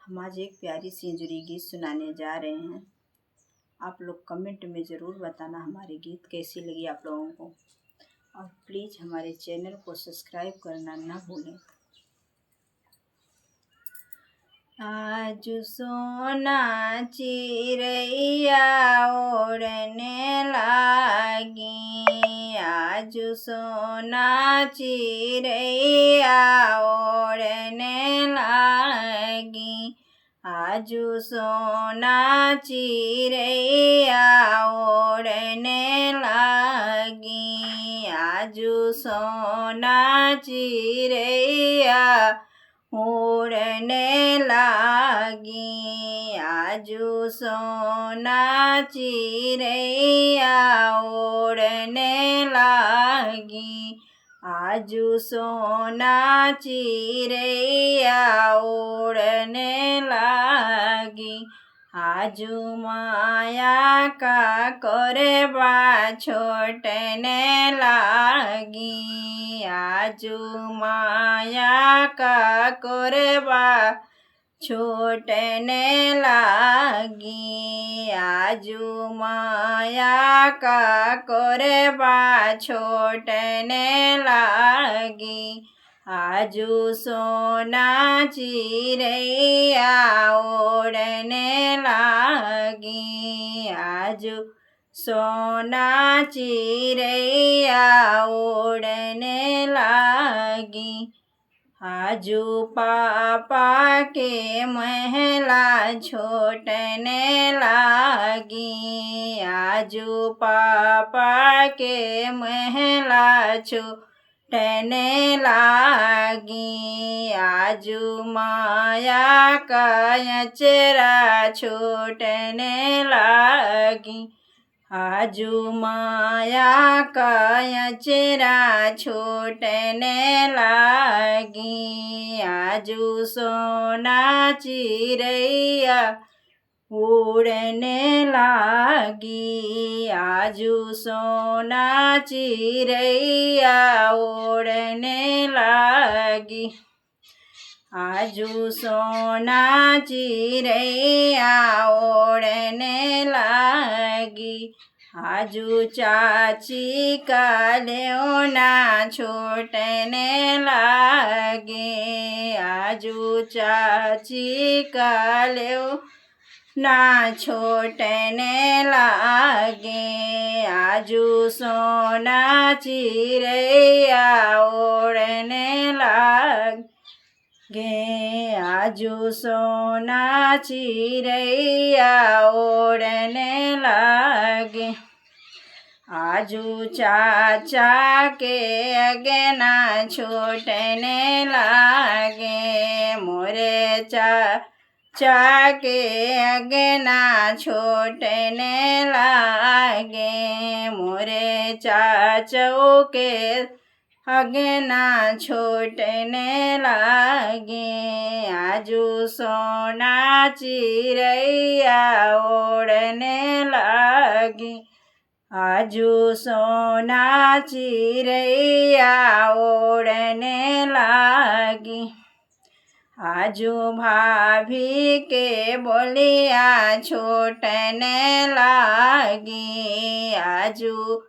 हम आज एक प्यारी सी इंजुरी गीत सुनाने जा रहे हैं। आप लोग कमेंट में ज़रूर बताना हमारी गीत कैसी लगी आप लोगों को, और प्लीज़ हमारे चैनल को सब्सक्राइब करना ना भूलें। आज सोना चिड़ैया ओढ़ने लागी, आज सोना चिड़ैया ओढ़ने लागी, आजू सोना चिड़ैया ओढ़ने लागी, आजू सोना चिड़ैया उड़ने लागी, आजू सोना चिड़ैया उड़ने लागी, आजू सोना चिड़ैया उड़ने लागी, आजू माया का कोरबा छोटने लागी, आजू माया का कोरबा छोटने लागी, आजू माया का कोरबा छोटने लागी, आजू सोना चिड़ैया ओढ़ने लागी, आजू सोना चिड़ैया ओढ़ने लागी, आजू पापा के महला छोटने लागी, आजू पापा के महला छोटने लागी, आजू माया का अचरा छोटने लागी, आजू माया का अचरा छोटने लागी, आजू सोना चिड़ैया उड़ने लागी, आजू सोना चिड़ैया उड़ने लागी, आजू सोना चिड़ैया उड़ने लागी, आजू चाची का लेओना छोटने लागे, आजू चाची का लेओना छोटने लागे, आजू सोना चिड़ैया उड़ने लागे, आजू सोना चिड़ैया उड़ने लागे, आजू चाचा के अगना छोटने लागे, मोरे चाचा के अगना छोटने लागे, मोरे चाचों के अगना छोटने लागे, आजू सोना चिड़ैया उड़ने लागी, आजू सोना चिड़ैया उड़ने लागी, आजू भाभी के बोलिया छोटने लागी, आजू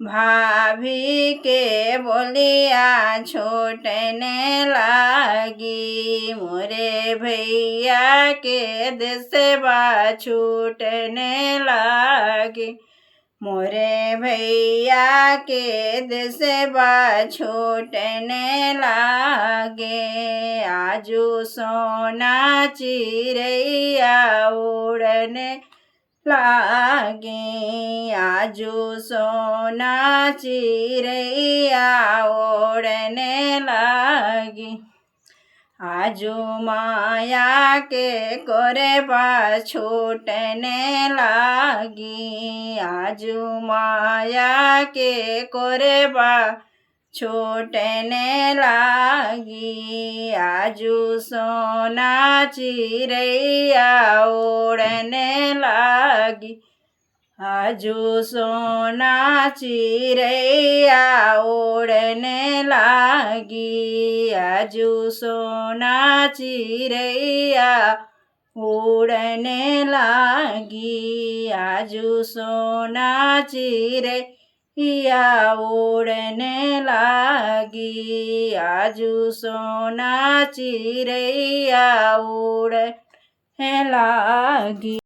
भाभी के बोलिया छोटने लागी, मोरे भैया के देशवा छूटने लागी, मोरे भैया के देशवा छोटने लागे, आजू सोना चिड़ैया उड़ने लागे, आजू सोना चिड़ैया उड़ने लागी, आजू माया के कोरबा छोटने लागी, आजू माया के कोरबा छोटने लागी, आजू सोना चिड़ैया उड़ने लागी, आजू सोना चिड़ैया उड़ने लागी, आजू सोना चिड़ैया उड़ने लागी आजू सोना चिड़ैया उड़ने लागी आजू सोना चिड़ैया उड़ने लागी।